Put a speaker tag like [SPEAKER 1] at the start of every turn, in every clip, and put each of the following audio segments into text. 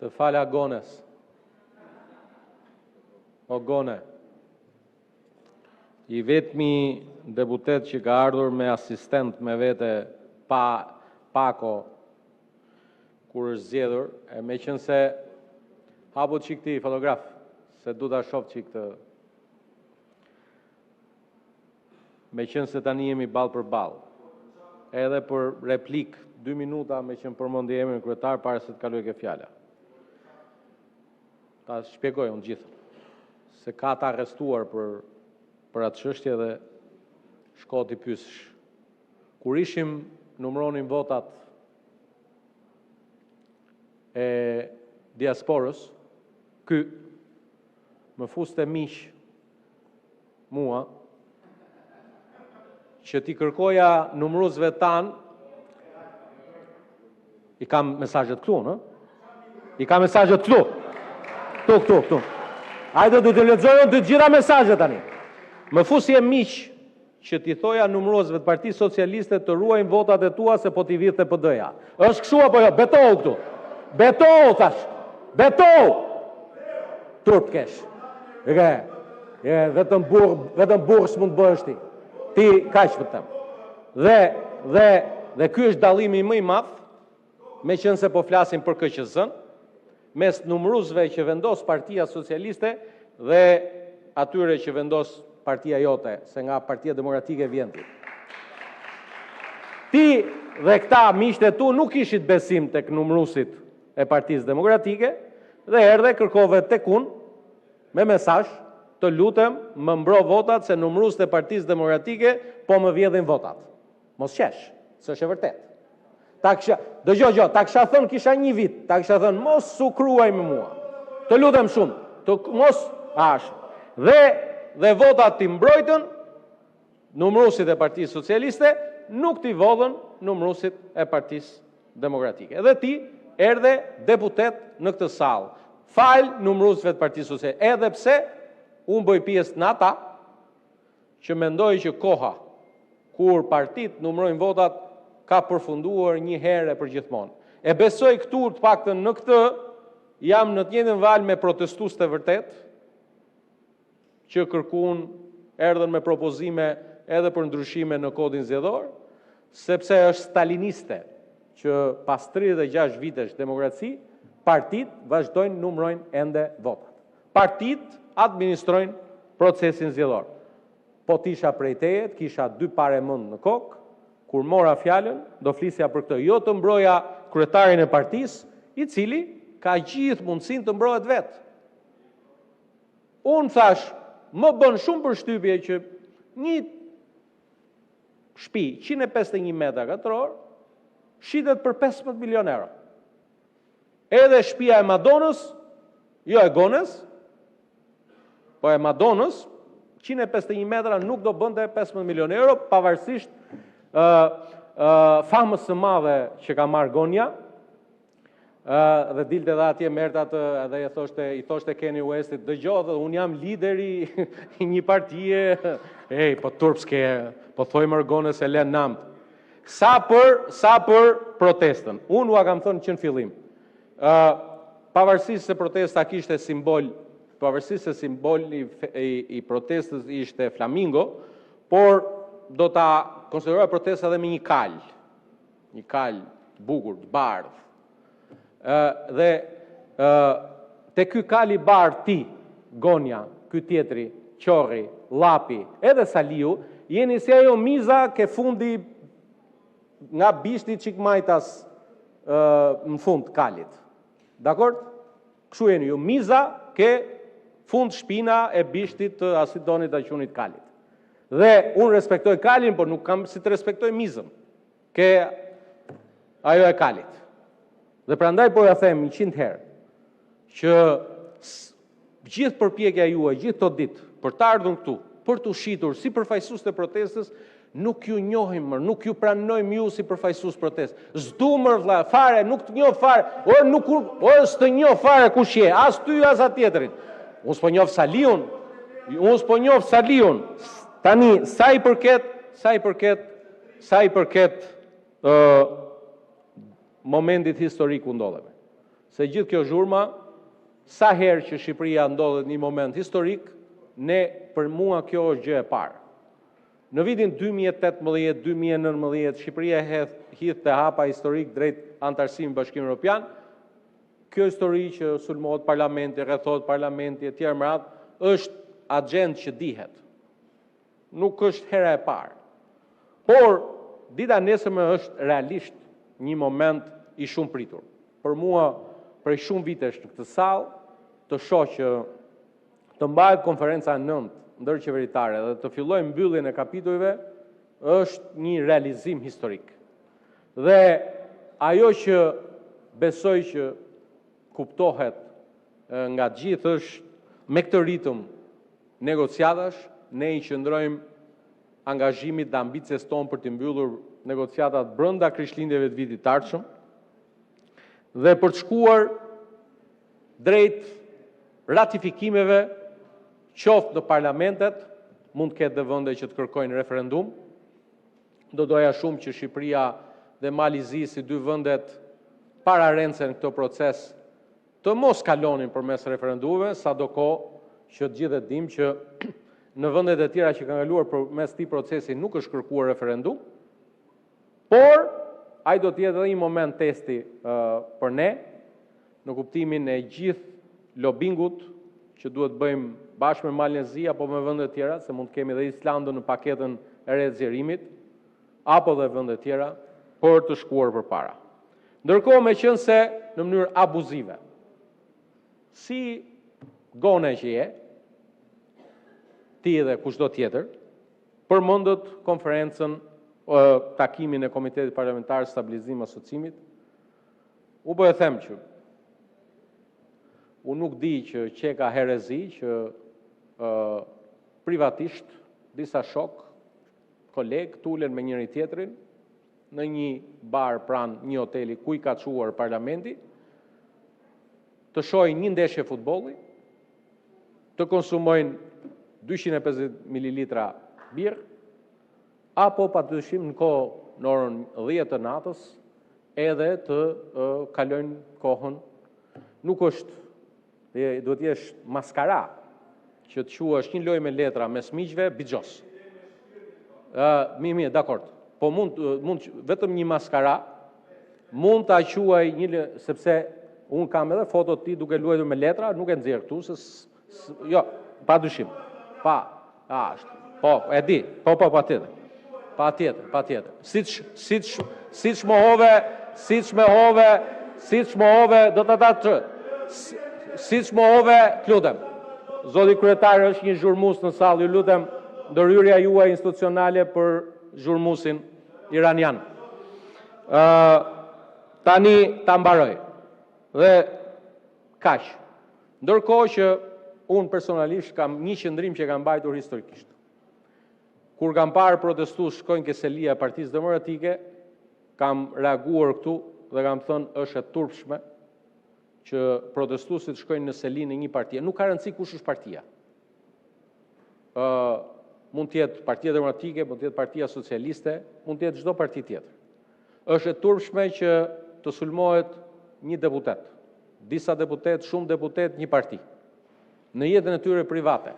[SPEAKER 1] Të fala Gones. O Gone, i vetmi deputet që ka ardhur me asistent me vete pako kur është zgjedhur, e me qenë se hapo qik ti fotograf, se du ta shoh qik të... Me qenë se tani jemi ball për ball. Edhe për replik 2 minuta me qenë përmendi emrin kryetar para se të kaloj ke fjala. Ta shpjegoj unë gjithë. Se ka të arrestuar për atë çështje dhe shkoti pyesësh. Kur ishim numëronin votat e diasporës, ky më fuste miq mua që ti kërkoja numëruesve tan, i kam mesazhet këtu, në? I kam mesazhet këtu. Këtu. Hajde du të lexojmë të gjitha mesazhet tani. Më fusi e miq që ti thoja numëruesve të Partisë Socialiste të ruajnë votat e tua se po t'i vidhte PD-ja. Është kështu apo jo? Betohu këtu. Betohu thash. Betohu. Turp kesh. Vetëm burr s'mund bëhesh ti. Ti kaq vetëm. Dhe ky është dallimi më i madh, me qenë se po flasim për KQZ-n, mes numëruesve që vendos Partia Socialiste dhe atyre që vendos partia jote, se nga Partia Demokratike vjen ti. Ti dhe këta miqtë e tu nuk ishit besim tek numëruesit e Partisë Demokratike dhe erdhe kërkove tek unë me mesazh, të lutem më mbro votat se numëruesit e Partisë Demokratike po më vjedhin votat. Mos qesh, s'është e vërtet. Dëgjoj, ta kisha thënë kisha 1 vit, ta kisha thënë mos u kruaj me mua. Të lutem shumë, mos ash. Dhe votat ti mbrojtën numëruesit e Partisë Socialiste, nuk ti vodhën numëruesit e Partisë Demokratike. Edhe ti erdhe deputet në këtë sallë. Fal numëruesve të Partisë Socialiste, edhe pse unë bëj pjesë në ata që mendoj që koha kur partit numërojnë votat ka përfunduar një herë për gjithmonë. E besoj këtu të paktën në këtë jam në të njëjtën valë me protestues të vërtet që kërkuan erdhën me propozime edhe për ndryshime në kodin zgjedhor, sepse është staliniste që pas 36 vitesh demokraci, partit vazhdojnë numërojnë ende votat. Partit administrojnë procesin zgjedhor. Po t'isha prej teje, kisha 2 pare mend në kokë, kur mora fjalën, do flisja për këtë. Jo të mbroja kryetarin e partisë, i cili ka gjithë mundësinë të mbrohet vetë. Unë thash, më bën shumë përshtypje që një shtëpi 151 metra katror shitet për 15 milion euro. Edhe shtëpia e Madonës, jo e Gones, po e Madonës, 151 metra nuk do bënte 15 milion euro, pavarësisht famës së madhe që ka marrë Gonja, dhe dilte dhe atje merta edhe i thoshte Kanye Westit, dëgjoj, unë jam lideri i një partie, po turpske, po thoj Gones e len namt. Sa për protestën. Unë ua kam thënë që në fillim. Pavarësisht se protesta kishte simbol, pavarësisht se simboli i protestës ishte flamingo, por do ta konsideroj protesta dhe me një kal bukur, të bardhë. Dhe te ky kal i bardhë ti, Gonja, ky tjetri, Qorri, Llapi, edhe Saliu, jeni si ajo miza ke fundi nga bishti çik majtas në fund kalit. Dakor? Kështu jeni ju, miza ke fund shpina e bishtit të asidonit të qunit kalit. Dhe unë respektoj kalin, por nuk kam si të respektoj mizën. Ke ajo e kalit. Dhe prandaj po ja them 100 herë, që gjithë përpjekja juaj, gjithë të ditë, për të ardhur këtu, për të shitur si përfaqësues të protestës, nuk ju njohim më, nuk ju pranojmë ju si përfaqësues protestë. S'dumër vlla, fare, nuk të njoh fare, o s'të njoh fare kush je, as ty as atjetrin. Unë s'po njoh Saliun. Tani, sa i përket momentit historik u ndodheme. se gjithë kjo zhurma, sa herë që Shqipëria ndodhet një moment historik, për mua kjo është gjë e parë. Në vitin 2018-2019, Shqipëria hidhte hapa historik drejt antarësimit në Bashkimin Evropian. Kjo histori që sulmohet parlamenti, rrethohet parlamenti etj. Me radhë, është agjendë që dihet. Nuk është hera e parë. Por dita nesërme është realisht një moment i shumë pritur. Për mua, prej shumë vitesh në këtë sallë, të shoh që të mbahet konferenca 9 ndërqeveritare dhe të fillojë mbylljen e kapitujve është një realizim historik. Dhe ajo që besoj që kuptohet nga gjithë është me këtë ritëm negociatash, ne i qëndrojmë angazhimit dhe ambicjes tonë për të mbyllur negociatat brenda Krishtlindjeve të vitit të ardhshëm dhe për të shkuar drejt ratifikimeve, qoftë në parlamentet, mund të ketë dhe vende që të kërkojnë referendum. Do doja shumë që Shqipëria dhe Malizi, si dy vendet pararencen këto proces, të mos kalonin përmes referendumeve, sadokohë që të gjithë e dim që në vendet e tjera që kanë kaluar përmes këtij procesi nuk është kërkuar referendum, por ai do të jetë edhe një moment testi për ne, në kuptimin e gjithë lobingut që duhet bëjmë bashkë me Malezi apo me vende të tjera, se mund të kemi edhe Islandën në paketën e re të zgjerimit, apo dhe vende të tjera, për të shkuar përpara. Ndërkohë, meqense në mënyrë abuzive, si gone që je, ti dhe kushdo tjetër, përmendët konferencën, takimin e Komitetit Parlamentar Stabilizim Asociimit, u e them që unë nuk di që ka herezi që privatisht disa shok, kolegë, tulen me njëri tjetrin në një bar pranë një hoteli ku i ka çuar parlamenti, të shohin një ndeshje futbolli, të konsumojnë 250 ml birë, apo padyshim në orën 10 të natës, edhe të kalojnë kohën. Nuk është, duhet jesh maskara, që të quash një lojë me letra mes miqve, bixhos. Mirë, dakord. Po mund vetëm një maskara, mund ta quaj një, sepse unë kam edhe foto të ti duke luajtur me letra, nuk e nxjerr këtu, jo, padyshim. Po, e di, po, patjetër. Patjetër. Siç mohove, do të ta siç mohove, lutem. Zoti kryetar është një zhurmus në sallë, ju lutem, ndërhyrja juaj institucionale për zhurmusin iranian. Tani ta mbaroj. Dhe kaq. Ndërkohë që unë personalisht kam një qëndrim që kam mbajtur historikisht. Kur kam parë protestues shkojnë ke selia e Partisë Demokratike, kam reaguar këtu dhe kam thënë është e turpshme që protestuesit shkojnë në selinë e një partie. Nuk ka rëndësi kush është partia. Mund të jetë Partia Demokratike, mund të jetë Partia Socialiste, mund të jetë çdo parti tjetër. Është e turpshme që të sulmohet një deputet, disa deputet, shumë deputet, një parti, në jetën e tyre private.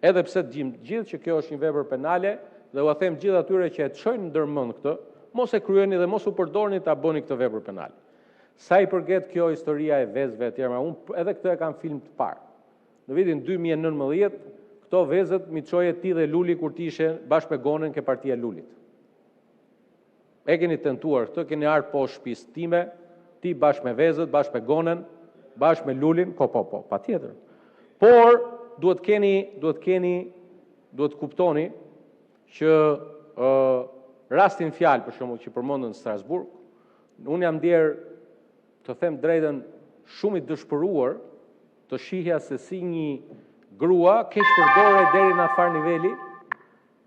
[SPEAKER 1] Edhe pse gjithë që kjo është një vepër penale, dhe u them gjithë atyre që e çojnë ndërmend këtë, mos e kryeni dhe mos u përdorni ta bëni këtë vepër penale. Sa i përket kjo historia e vezëve etj, unë edhe këtë e kam film të parë. Në vitin 2019, këto vezët mi çoje ti dhe Luli kur ti ishe bashkë me Gonën ke partia Lulit. E keni tentuar këtë, keni ardhur poshtë shtëpisë time, ti bashkë me vezët, bashkë me Gonën, bashkë me Lulin, po, patjetër. Por duhet kuptoni që rastin fjalë për shembull që përmendën në Strasburg, unë jam ndier, të them drejtën, shumë i dëshpëruar të shihja se si një grua keq përdore deri në afar niveli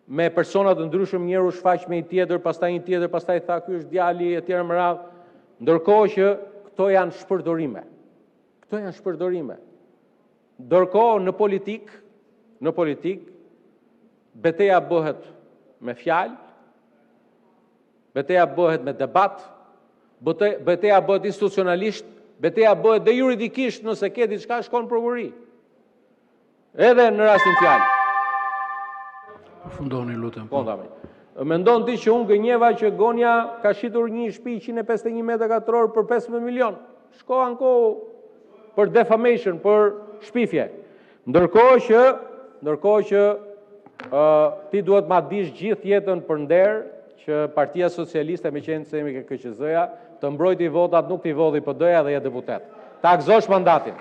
[SPEAKER 1] me persona të ndryshëm, njëru shfaq me një tjetër, pastaj një tjetër, pastaj tha ky është djali etj me radhë, ndërkohë që këto janë shpërdorime. Ndërkohë në politik betejë bëhet me fjalë, betejë bëhet me debat, betejë bëhet institucionalisht Betejë bëhet dhe juridikisht nëse ke diçka shkon në prokurori. Edhe në rastin fjalë.
[SPEAKER 2] Përfundoni, lutem.
[SPEAKER 1] Po, ndami. Mendon ti që unë gënjeva që Gonja ka shitur një shtëpi 151 metra katror për 15 milion. Shkova në kohë për defamation, për shpifje. Ndërkohë që ti duhet ma dish gjithë jetën për nder që Partia Socialiste, me qenë se jemi ke KQZ-ja, të mbrojti votat, nuk t'i vodhi PD-ja dhe je deputet. Ta gëzosh mandatin.